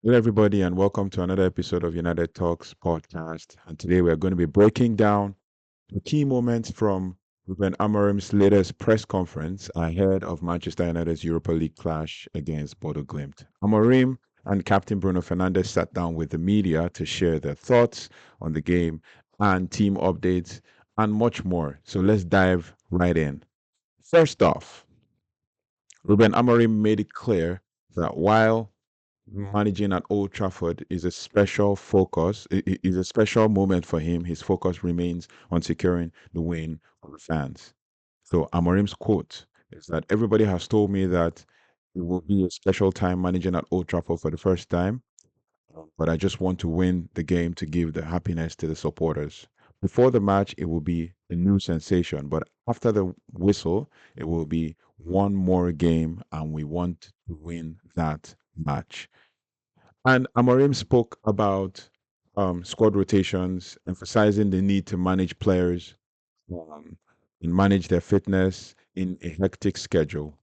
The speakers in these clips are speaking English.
Hello, everybody, and welcome to another episode of United Talks podcast. And today we are going to be breaking down the key moments from Ruben Amorim's latest press conference ahead of Manchester United's Europa League clash against Bodo Glimt. Amorim and Captain Bruno Fernandes sat down with the media to share their thoughts on the game and team updates and much more. So let's dive right in. First off, Ruben Amorim made it clear that while managing at Old Trafford is a special focus, is a special moment for him. His focus remains on securing the win for the fans. So Amorim's quote is that everybody has told me that it will be a special time managing at Old Trafford for the first time, but I just want to win the game to give the happiness to the supporters. Before the match, it will be a new sensation, but after the whistle, it will be one more game, and we want to win that match. And Amorim spoke about squad rotations, emphasizing the need to manage players um, and manage their fitness in a hectic schedule.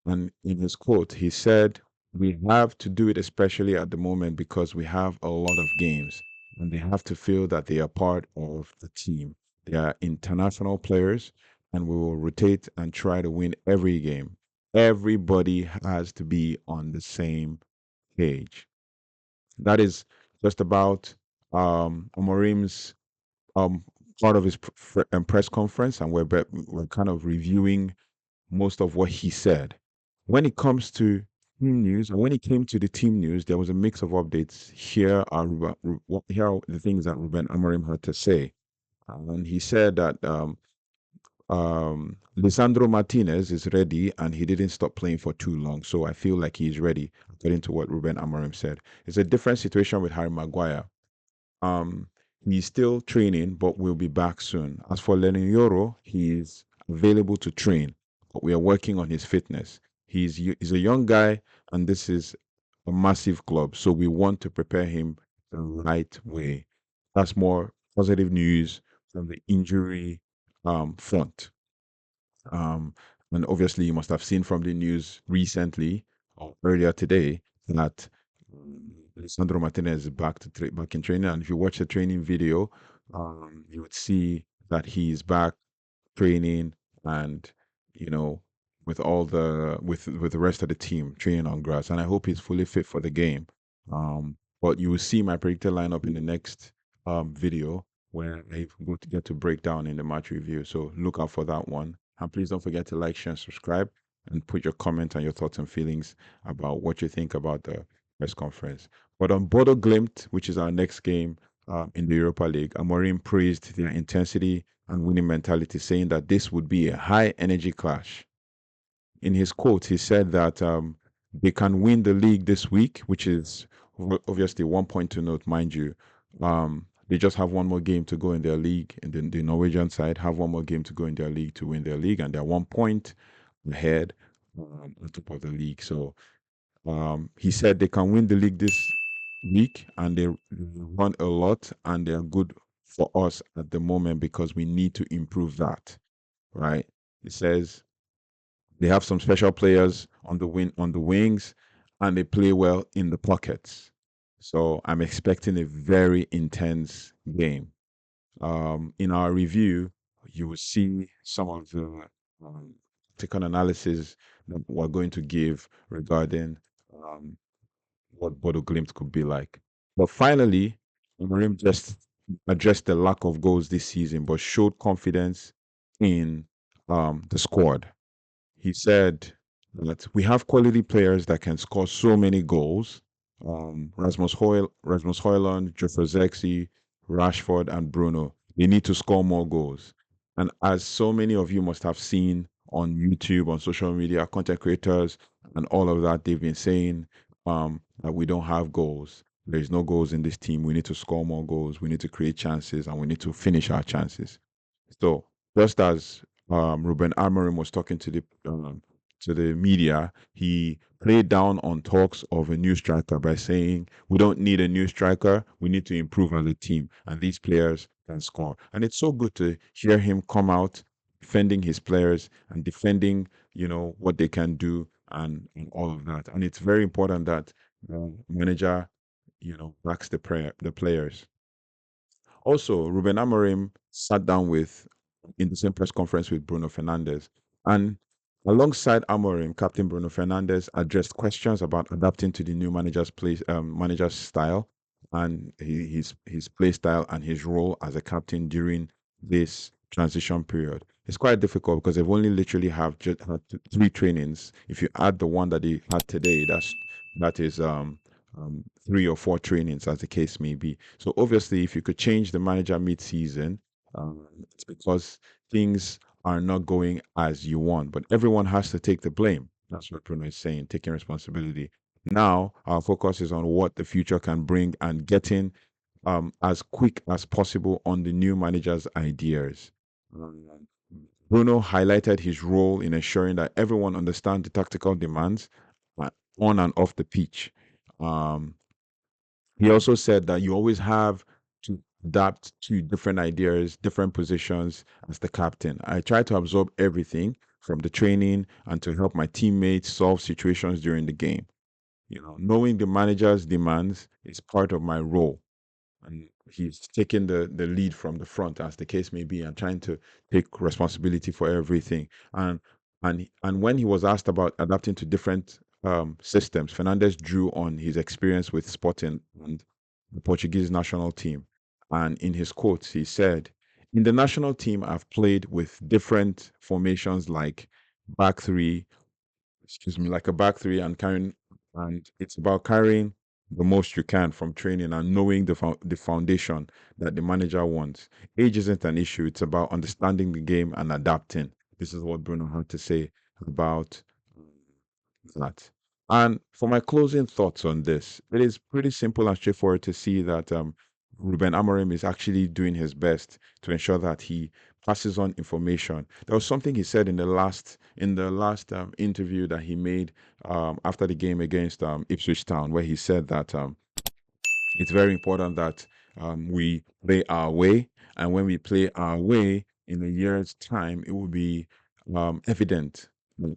And in his quote, he said, "We have to do it, especially at the moment, because we have a lot of games and they have to feel that they are part of the team. They are international players, and we will rotate and try to win every game. Everybody has to be on the same page." That is just about Amorim's um, part of his press conference, and we're kind of reviewing most of what he said. When it comes to team news, and when it came to the team news, there was a mix of updates. Here are the things that Ruben Amorim had to say. And he said that Lisandro Martinez is ready and he didn't stop playing for too long. So I feel like he's ready, according to what Ruben Amorim said. It's a different situation with Harry Maguire. Um, he's still training, but will be back soon. As for Yoro, he's available to train, but we are working on his fitness. He's a young guy, and this is a massive club, so we want to prepare him the right way. That's more positive news from the injury front. Um, and obviously, you must have seen from the news recently or earlier today that Lisandro Martinez is back in training. And if you watch the training video, you would see that he's back training and you know with the rest of the team training on grass. And I hope he's fully fit for the game. But you will see my predicted lineup in the next video where I go to get to break down in the match review. So look out for that one. And please don't forget to like, share, and subscribe, and put your comment and your thoughts and feelings about what you think about the press conference. But on Bodo Glimt, which is our next game in the Europa League, Amorim praised their intensity and winning mentality, saying that this would be a high energy clash. In his quote, he said that they can win the league this week, which is obviously 1 point to note, mind you. They just have one more game to go in their league, and then the Norwegian side have one more game to go in their league to win their league, and they're 1 point ahead on top of the league. So he said they can win the league this week, and they run a lot, and they're good for us at the moment because we need to improve that, right? He says they have some special players on the wings, and they play well in the pockets. So I'm expecting a very intense game. In our review, you will see some of the technical analysis that we're going to give regarding um, what Bodo Glimt could be like. But finally, Amorim just addressed the lack of goals this season, but showed confidence in the squad. He said that we have quality players that can score so many goals. Rasmus Højlund, Joshua Zexi, Rashford, and Bruno. They need to score more goals. And as so many of you must have seen on YouTube, on social media, content creators, and all of that, they've been saying that we don't have goals. There's no goals in this team. We need to score more goals. We need to create chances, and we need to finish our chances. So just as Ruben Amorim was talking to the media, he played down on talks of a new striker by saying, "We don't need a new striker. We need to improve as a team, and these players can score." And it's so good to hear him come out defending his players and defending, what they can do and all of that. And it's very important that manager, backs the players. Also, Ruben Amorim sat down with in the same press conference with Bruno Fernandes, and alongside Amorim, Captain Bruno Fernandes addressed questions about adapting to the new manager's style and his play style and his role as a captain during this transition period. It's quite difficult because they've only literally have just had three trainings. If you add the one that they had today, that is three or four trainings, as the case may be. So obviously, if you could change the manager mid-season, it's because things are not going as you want. But everyone has to take the blame. That's what Bruno is saying, taking responsibility. Now, our focus is on what the future can bring and getting as quick as possible on the new manager's ideas. Um, Bruno highlighted his role in ensuring that everyone understands the tactical demands on and off the pitch. Um, he also said that you always have to adapt to different ideas, different positions as the captain. I try to absorb everything from the training and to help my teammates solve situations during the game. Knowing the manager's demands is part of my role, and he's taking the lead from the front, as the case may be, and trying to take responsibility for everything. And when he was asked about adapting to different systems, Fernandez drew on his experience with Sporting and the Portuguese national team. And in his quotes, he said, "In the national team, I've played with different formations like back three, excuse me, like a back three, and it's about carrying the most you can from training and knowing the foundation that the manager wants. Age isn't an issue. It's about understanding the game and adapting." This is what Bruno had to say about that. And for my closing thoughts on this, it is pretty simple and straightforward to see that Ruben Amorim is actually doing his best to ensure that he passes on information. There was something he said in the last interview that he made after the game against Ipswich Town, where he said that it's very important that we play our way. And when we play our way in a year's time, it will be evident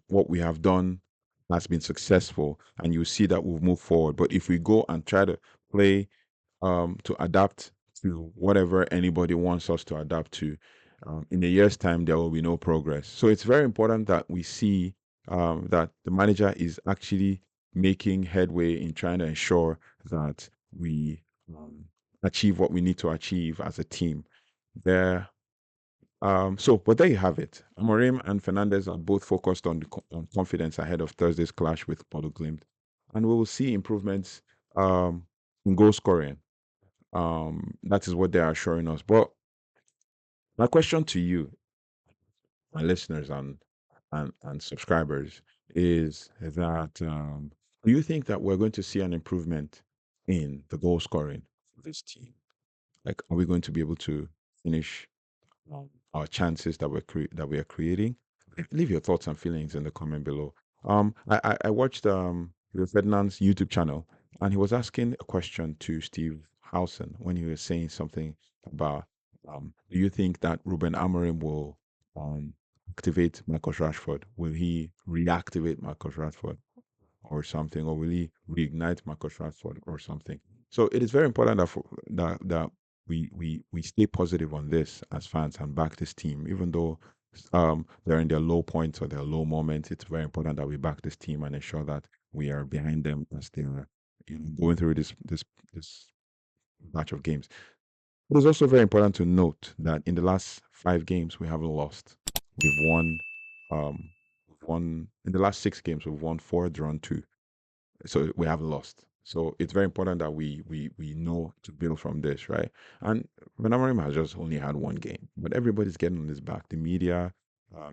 what we have done has been successful, and you see that we've moved forward. But if we go and try to play to adapt to whatever anybody wants us to adapt to, in a year's time, there will be no progress. So it's very important that we see that the manager is actually making headway in trying to ensure that we um, achieve what we need to achieve as a team. There but there you have it. Amorim and Fernandez are both focused on confidence ahead of Thursday's clash with Bodo Glimt, and we will see improvements in goal scoring. That is what they are showing us. But my question to you, my listeners and subscribers, is that do you think that we're going to see an improvement in the goal scoring for this team? Like, are we going to be able to finish our chances that we are creating? Leave your thoughts and feelings in the comment below. I watched Rio Ferdinand's YouTube channel, and he was asking a question to Steve Housen when he was saying something about do you think that Ruben Amorim will um, activate Marcus Rashford? Will he reactivate Marcus Rashford or something, or will he reignite Marcus Rashford or something? So it is very important that we stay positive on this as fans and back this team, even though they're in their low points or their low moments. It's very important that we back this team and ensure that we are behind them as they are, going through this batch of games. It is also very important to note that in the last 5 games we haven't lost. We've won. We've won in the last 6 games. We've won four, drawn two, so we haven't lost. So it's very important that we know to build from this, right? And Amorim has just only had one game, but everybody's getting on his back. The media,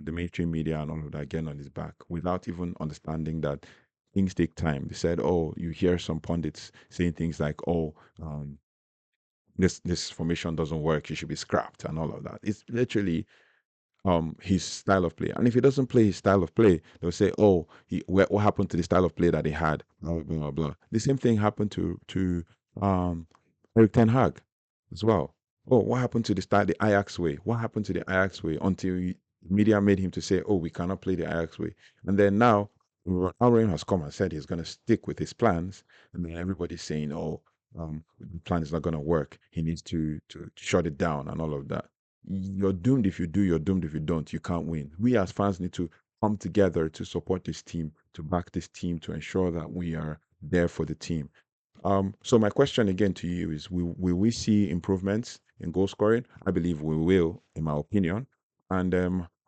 the mainstream media, and all of that getting on his back without even understanding that things take time. They said, "Oh, you hear some pundits saying things like, oh, this formation doesn't work. You should be scrapped," and all of that. It's literally his style of play. And if he doesn't play his style of play, they'll say, "Oh, what happened to the style of play that he had?" Blah blah blah. Blah. The same thing happened to um Eric Ten Hag as well. Oh, what happened to the Ajax way? What happened to the Ajax way until media made him to say, "Oh, we cannot play the Ajax way," and then now. Amorim has come and said he's going to stick with his plans, and then everybody's saying, "Oh, the plan is not going to work. He needs to shut it down and all of that." You're doomed if you do. You're doomed if you don't. You can't win. We as fans need to come together to support this team, to back this team, to ensure that we are there for the team. So my question again to you is: Will we see improvements in goal scoring? I believe we will, in my opinion. And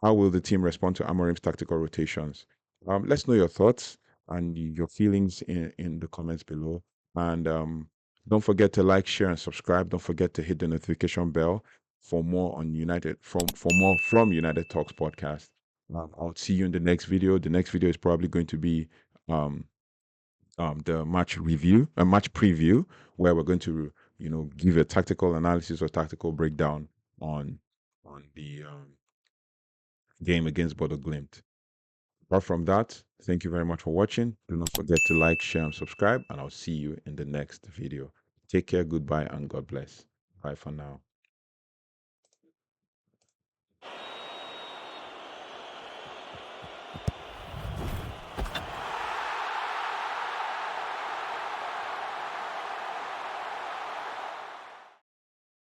how will the team respond to Amorim's tactical rotations? Let's know your thoughts and your feelings in the comments below. And don't forget to like, share, and subscribe. Don't forget to hit the notification bell for more on United for more from United Talks podcast. I'll see you in the next video. The next video is probably going to be um, the match preview, where we're going to give a tactical analysis or tactical breakdown on the game against Bodo Glimt. Apart from that, thank you very much for watching. Do not forget to like, share, and subscribe, and I'll see you in the next video. Take care, goodbye, and God bless. Bye for now.